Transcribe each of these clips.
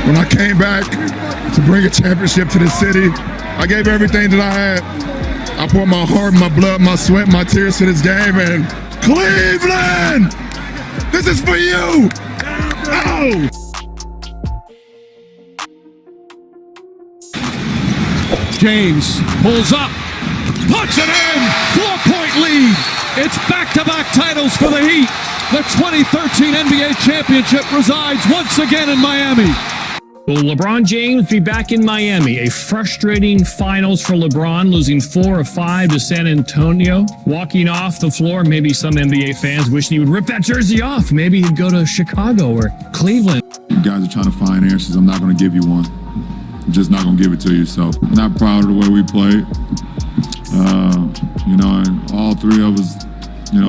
When I came back to bring a championship to the city, I gave everything that I had. I poured my heart, my blood, my sweat, my tears to this game, and Cleveland, this is for you. Oh. James pulls up, puts it in, 4-point lead. It's back-to-back titles for the Heat. The 2013 NBA championship resides once again in Miami. Will LeBron James be back in Miami? A frustrating finals for LeBron, losing 4 of 5 to San Antonio. Walking off the floor, maybe some NBA fans wishing he would rip that jersey off. Maybe he'd go to Chicago or Cleveland. You guys are trying to find answers. I'm not going to give you one. I'm just not going to give it to you. So I'm not proud of the way we played. And all three of us,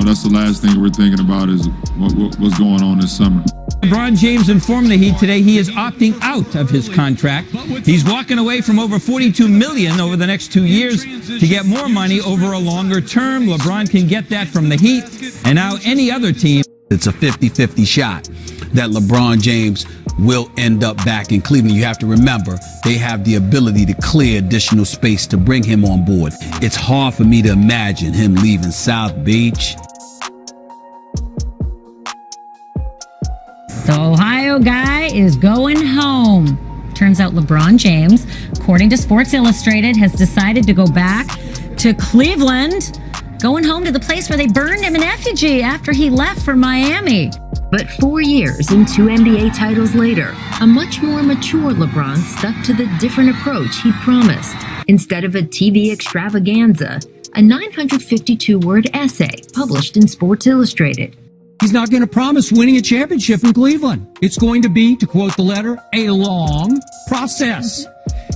that's the last thing we're thinking about is what's going on this summer. LeBron James informed the Heat today he is opting out of his contract. He's walking away from over $42 million over the next 2 years to get more money over a longer term. LeBron can get that from the Heat and now any other team. It's a 50-50 shot that LeBron James will end up back in Cleveland. You have to remember, they have the ability to clear additional space to bring him on board. It's hard for me to imagine him leaving South Beach. The Ohio guy is going home. Turns out LeBron James, according to Sports Illustrated, has decided to go back to Cleveland, going home to the place where they burned him in effigy after he left for Miami. But 4 years and 2 NBA titles later, a much more mature LeBron stuck to the different approach he promised. Instead of a TV extravaganza, a 952-word essay published in Sports Illustrated. He's not going to promise winning a championship in Cleveland. It's going to be, to quote the letter, a long process.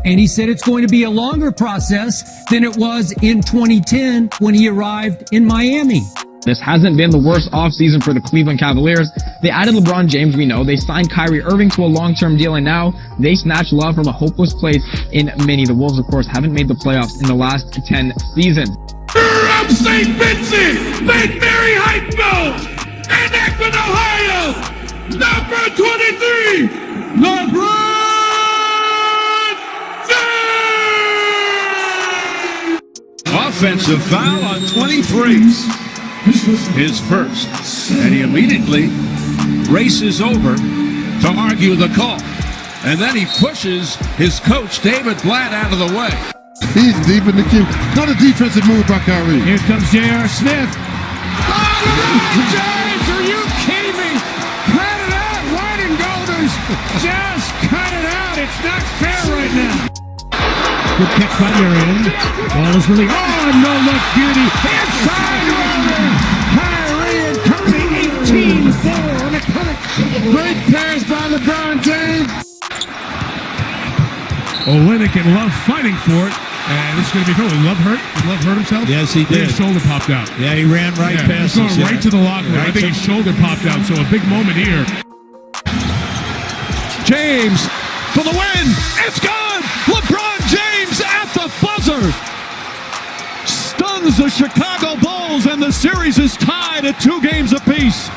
And he said it's going to be a longer process than it was in 2010 when he arrived in Miami. This hasn't been the worst offseason for the Cleveland Cavaliers. They added LeBron James, we know. They signed Kyrie Irving to a long-term deal, and now they snatched love from a hopeless place in Minnie. The Wolves, of course, haven't made the playoffs in the last 10 seasons. From St. Vincent, St. Mary High School, in Akron, Ohio, number 23, LeBron James! Offensive foul on 23. His first, and he immediately races over to argue the call. And then he pushes his coach, David Blatt, out of the way. He's deep in the queue. Not a defensive move by Kyrie. Here comes J.R. Smith. LeBron James, are you kidding me? Cut it out, White and Golders. Just cut it out. It's not fair right now. Good catch by Marion. Ball is really, no-look beauty. Inside Irving. Kyrie and Curry, 18-4 on the clinic. Great pass by LeBron James. Olynyk and Love fighting for it. And this is going to be fun. Love hurt? Did Love hurt himself? Yes, he did. His shoulder popped out. Yeah, he ran right past us. He's going right to the locker room. I think his shoulder popped out, so a big moment here. James for the win. It's gone. LeBron James at the buzzer. Stuns the Chicago Bulls, and the series is tied at 2 games apiece.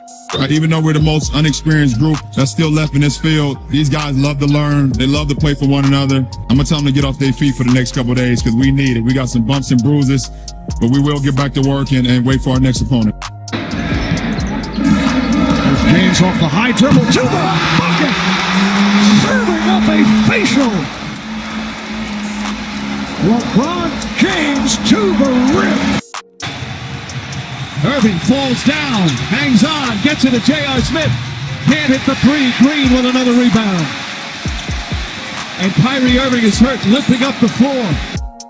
Even though we're the most unexperienced group that's still left in this field, these guys love to learn. They love to play for one another. I'm going to tell them to get off their feet for the next couple of days because we need it. We got some bumps and bruises, but we will get back to work and wait for our next opponent. There's James off the high dribble to the bucket. Serving up a facial. LeBron James to the rim. Irving falls down, hangs on, gets it to J.R. Smith. Can't hit the 3. Green with another rebound. And Kyrie Irving is hurt, limping up the floor.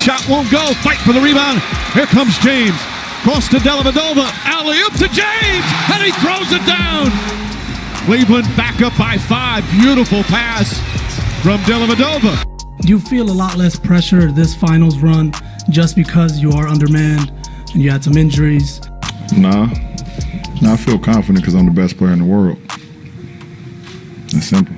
Shot won't go, fight for the rebound. Here comes James. Cross to Dellavedova, alley-oop to James, and he throws it down. Cleveland back up by 5. Beautiful pass from Dellavedova. Do you feel a lot less pressure this finals run just because you are undermanned and you had some injuries? Nah, I feel confident because I'm the best player in the world. It's simple.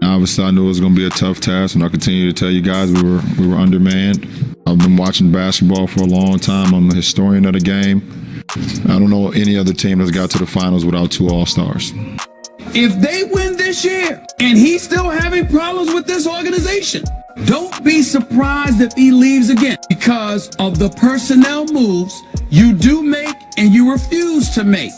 Obviously, I knew it was going to be a tough task, and I continue to tell you guys we were undermanned. I've been watching basketball for a long time. I'm a historian of the game. I don't know any other team that's got to the finals without 2 All-Stars. If they win this year and he's still having problems with this organization, don't be surprised if he leaves again because of the personnel moves you do make and you refuse to make.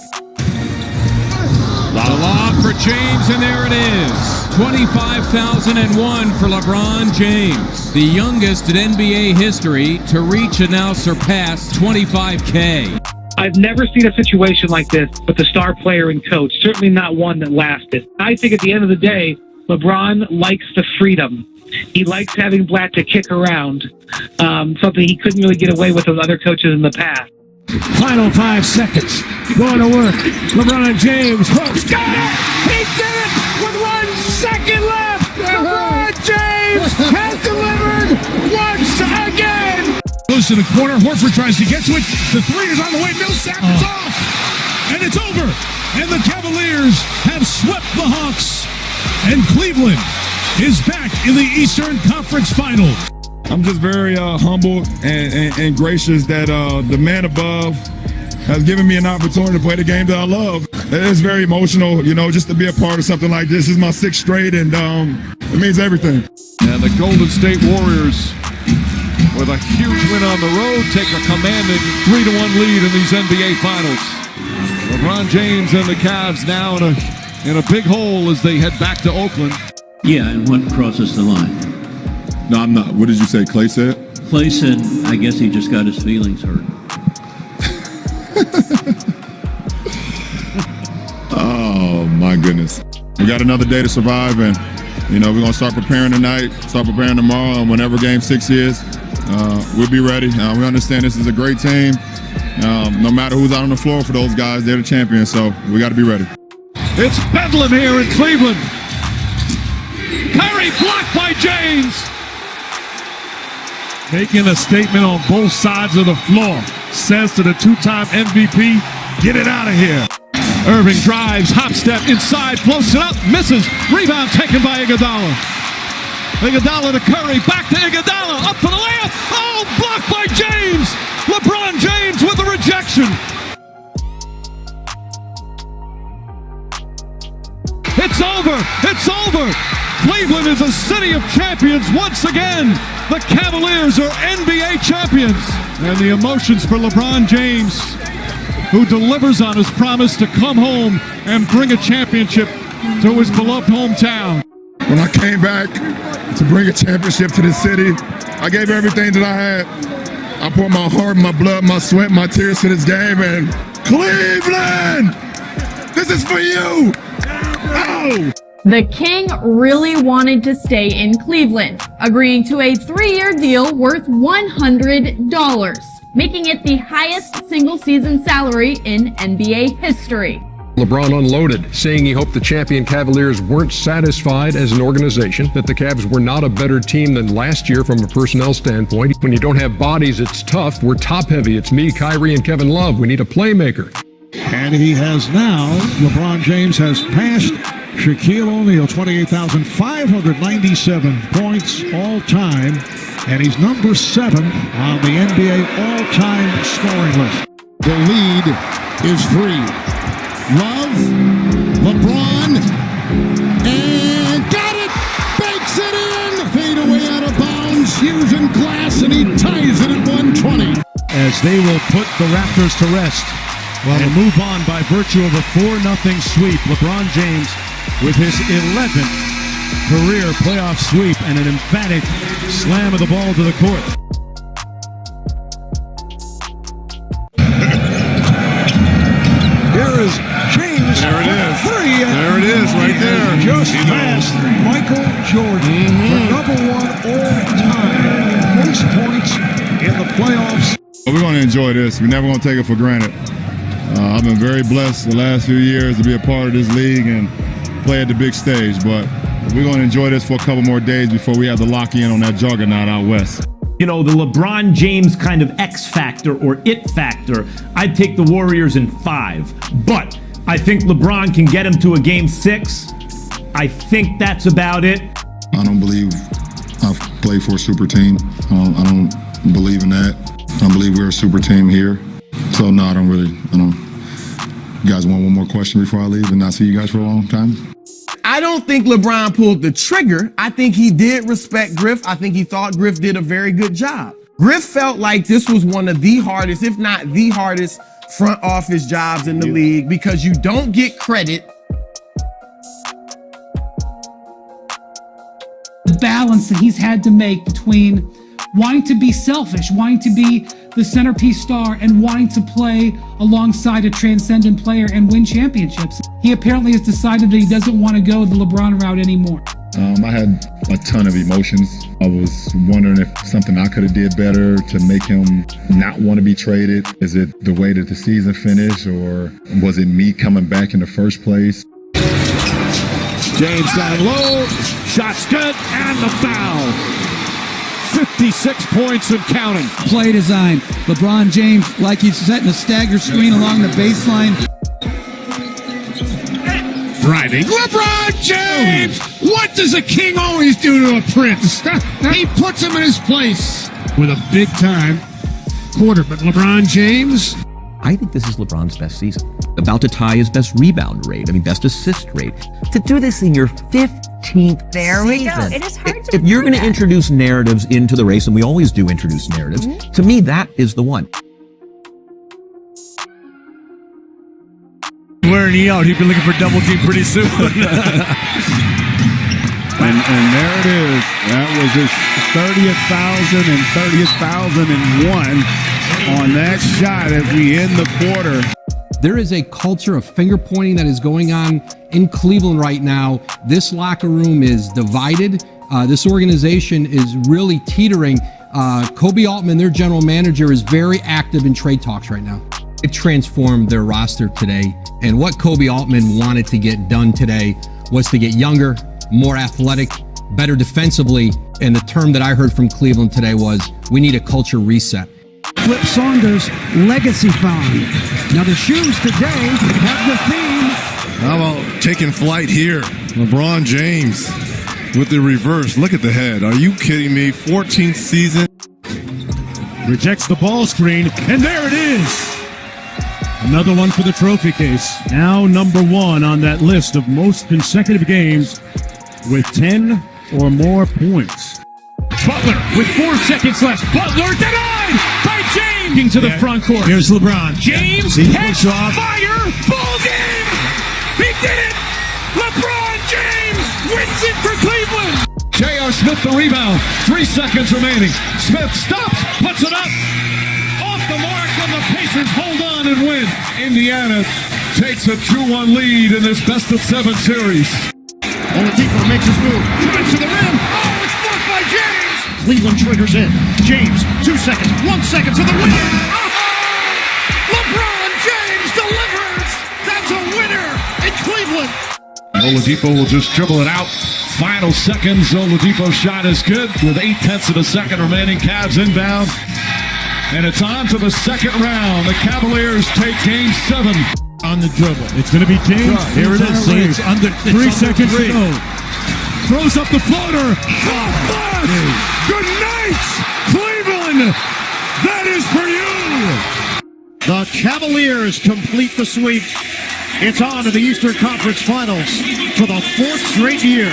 The lob for James, and there it is. 25,001 for LeBron James, the youngest in NBA history to reach and now surpass 25K. I've never seen a situation like this with a star player and coach, certainly not one that lasted. I think at the end of the day, LeBron likes the freedom. He likes having Black to kick around, something he couldn't really get away with other coaches in the past. Final 5 seconds. Going to work. LeBron James hooks. Got it! He did it with 1 second left. LeBron James has delivered once again. Goes to the corner. Horford tries to get to it. The three is on the way. Millsap is off. And it's over. And the Cavaliers have swept the Hawks. And Cleveland is back in the Eastern Conference Finals. I'm just very humble and gracious that the man above has given me an opportunity to play the game that I love. It's very emotional, just to be a part of something like this. This is my 6th straight, and it means everything. And the Golden State Warriors, with a huge win on the road, take a commanding 3-1 lead in these NBA Finals. LeBron James and the Cavs now in a big hole as they head back to Oakland. Yeah, and what crosses the line? No, I'm not. What did you say? Clay said? Clay said, I guess he just got his feelings hurt. Oh, my goodness. We got another day to survive, and, we're going to start preparing tonight, start preparing tomorrow, and whenever Game 6 is, we'll be ready. We understand this is a great team. No matter who's out on the floor for those guys, they're the champions, so we got to be ready. It's bedlam here in Cleveland. Kyrie blocked by James. Making a statement on both sides of the floor. Says to the 2-time MVP, get it out of here. Irving drives, hop step inside, floats it up, misses. Rebound taken by Iguodala. Iguodala to Curry, back to Iguodala, up for the layup. Oh, blocked by James. LeBron James with the rejection. It's over. It's over. Cleveland is a city of champions once again. The Cavaliers are NBA champions. And the emotions for LeBron James, who delivers on his promise to come home and bring a championship to his beloved hometown. When I came back to bring a championship to this city, I gave everything that I had. I poured my heart, my blood, my sweat, my tears to this game, and Cleveland, this is for you. Oh! The King really wanted to stay in Cleveland, agreeing to a 3-year deal worth $100, making it the highest single-season salary in NBA history. LeBron unloaded, saying he hoped the champion Cavaliers weren't satisfied as an organization, that the Cavs were not a better team than last year from a personnel standpoint. When you don't have bodies, it's tough. We're top-heavy. It's me, Kyrie, and Kevin Love. We need a playmaker. And he has now, LeBron James has passed Shaquille O'Neal, 28,597 points all-time, and he's number 7 on the NBA all-time scoring list. The lead is 3. Love, LeBron, and got it! Bakes it in! Fade away out of bounds, using glass, and he ties it at 120. As they will put the Raptors to rest. Well, to move on by virtue of a 4-0 sweep. LeBron James with his 11th career playoff sweep and an emphatic slam of the ball to the court. Here is James. There it is. 3. There it is, right there. Just past Michael Jordan, the number 1 all-time most points in the playoffs. Well, we're going to enjoy this. We're never going to take it for granted. I've been very blessed the last few years to be a part of this league and play at the big stage, but we're going to enjoy this for a couple more days before we have to lock in on that juggernaut out west. The LeBron James kind of X factor or it factor, I'd take the Warriors in 5. But I think LeBron can get him to a Game 6. I think that's about it. I don't believe I've played for a super team. I don't believe in that. I believe we're a super team here. So no, I don't You guys want one more question before I leave and not see you guys for a long time? I don't think LeBron pulled the trigger. I think he did respect Griff. I think he thought Griff did a very good job. Griff felt like this was one of the hardest, if not the hardest, front office jobs in the league because you don't get credit. The balance that he's had to make between wanting to be selfish, wanting to be the centerpiece star, and wanting to play alongside a transcendent player and win championships. He apparently has decided that he doesn't want to go the LeBron route anymore. I had a ton of emotions. I was wondering if something I could have did better to make him not want to be traded. Is it the way that the season finished, or was it me coming back in the first place? James down low, shot's good, and the foul. 56 points and counting. Play design. LeBron James, like he's setting a stagger screen along the baseline. Driving. LeBron James! What does a king always do to a prince? He puts him in his place. With a big-time quarterback. LeBron James. I think this is LeBron's best season. About to tie his best rebound rate, best assist rate. To do this in your 15th There we go. season. It is hard to If you're going to that. introduce narratives into the race, and we always do introduce narratives, to me, that is the one. Wearing you out. He'd be looking for double team pretty soon. And there it is. That was his 30,001 on that shot as we end the quarter. There is a culture of finger pointing that is going on in Cleveland right now. This locker room is divided. This organization is really teetering. Kobe Altman, their general manager, is very active in trade talks right now. It transformed their roster today. And what Kobe Altman wanted to get done today was to get younger, more athletic, better defensively. And the term that I heard from Cleveland today was, we need a culture reset. Flip Saunders, legacy found. Now the shoes today have the theme. How about taking flight here? LeBron James with the reverse. Look at the head. Are you kidding me? 14th season. Rejects the ball screen, and there it is. Another one for the trophy case. Now number one on that list of most consecutive games with 10 or more points. Butler with 4 seconds left. Butler denied by James into the front court. Here's LeBron. James catch fire. Ball game. He did it. LeBron James wins it for Cleveland. J.R. Smith the rebound. 3 seconds remaining. Smith stops, puts it up. Off the mark, and the Pacers hold on and win. Indiana takes a 2-1 lead in this best-of-7 series. Oladipo makes his move. Drives to the rim. Oh, it's blocked by James. Cleveland triggers in. James, 2 seconds, 1 second to the win. Oh! LeBron James delivers. That's a winner in Cleveland. Oladipo will just dribble it out. Final seconds. Oladipo's shot is good with 0.8 of a second remaining. Cavs inbound. And it's on to the second round. The Cavaliers take game 7 on the dribble. It's going to be James. Here it is. It's under 3 seconds to go. Throws up the floater. Good night, Cleveland. That is for you. The Cavaliers complete the sweep. It's on to the Eastern Conference Finals for the 4th straight year.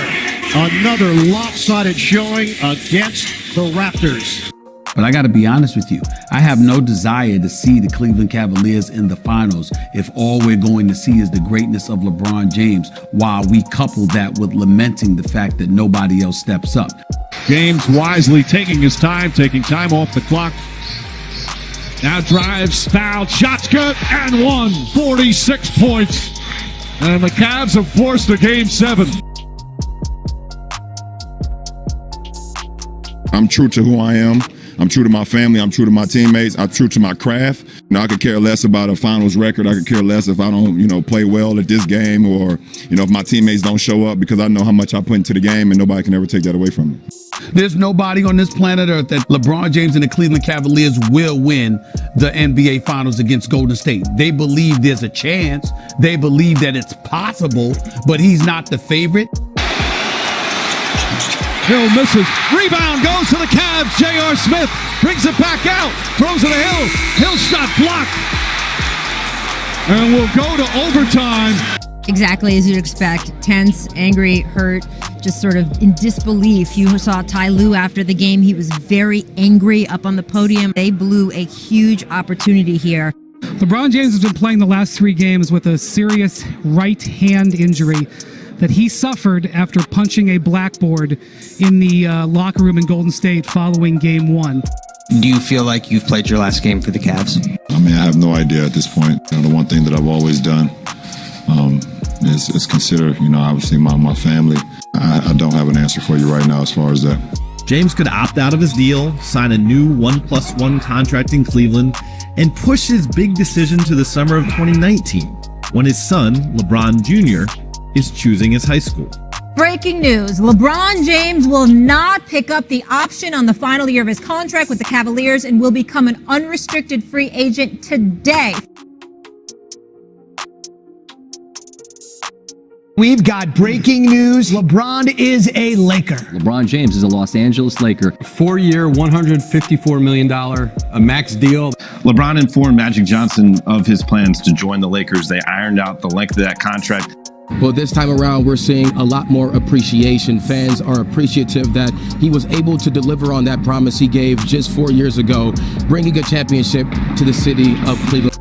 Another lopsided showing against the Raptors. But I got to be honest with you. I have no desire to see the Cleveland Cavaliers in the finals if all we're going to see is the greatness of LeBron James, while we couple that with lamenting the fact that nobody else steps up. James wisely taking his time, taking time off the clock. Now drives, fouled, shots good, and one. 46 points. And the Cavs have forced a game 7. I'm true to who I am. I'm true to my family. I'm true to my teammates. I'm true to my craft. I could care less about a finals record. I could care less if I don't, play well at this game, or, if my teammates don't show up, because I know how much I put into the game, and nobody can ever take that away from me. There's nobody on this planet Earth that LeBron James and the Cleveland Cavaliers will win the NBA Finals against Golden State. They believe there's a chance. They believe that it's possible, but he's not the favorite. Hill misses. Rebound goes to the Cavs. J.R. Smith brings it back out. Throws it to Hill. Hill shot blocked. And we'll go to overtime. Exactly as you'd expect. Tense, angry, hurt, just sort of in disbelief. You saw Ty Lue after the game. He was very angry up on the podium. They blew a huge opportunity here. LeBron James has been playing the last 3 games with a serious right hand injury that he suffered after punching a blackboard in the locker room in Golden State following game 1. Do you feel like you've played your last game for the Cavs? I mean, I have no idea at this point. You know, the one thing that I've always done is consider, you know, obviously my family. I don't have an answer for you right now as far as that. James could opt out of his deal, sign a new 1+1 contract in Cleveland, and push his big decision to the summer of 2019, when his son, LeBron Jr., is choosing his high school. Breaking news, LeBron James will not pick up the option on the final year of his contract with the Cavaliers and will become an unrestricted free agent today. We've got breaking news. LeBron is a Laker. LeBron James is a Los Angeles Laker. 4-year, $154 million, a max deal. LeBron informed Magic Johnson of his plans to join the Lakers. They ironed out the length of that contract. Well, this time around, we're seeing a lot more appreciation. Fans are appreciative that he was able to deliver on that promise he gave just 4 years ago, bringing a championship to the city of Cleveland.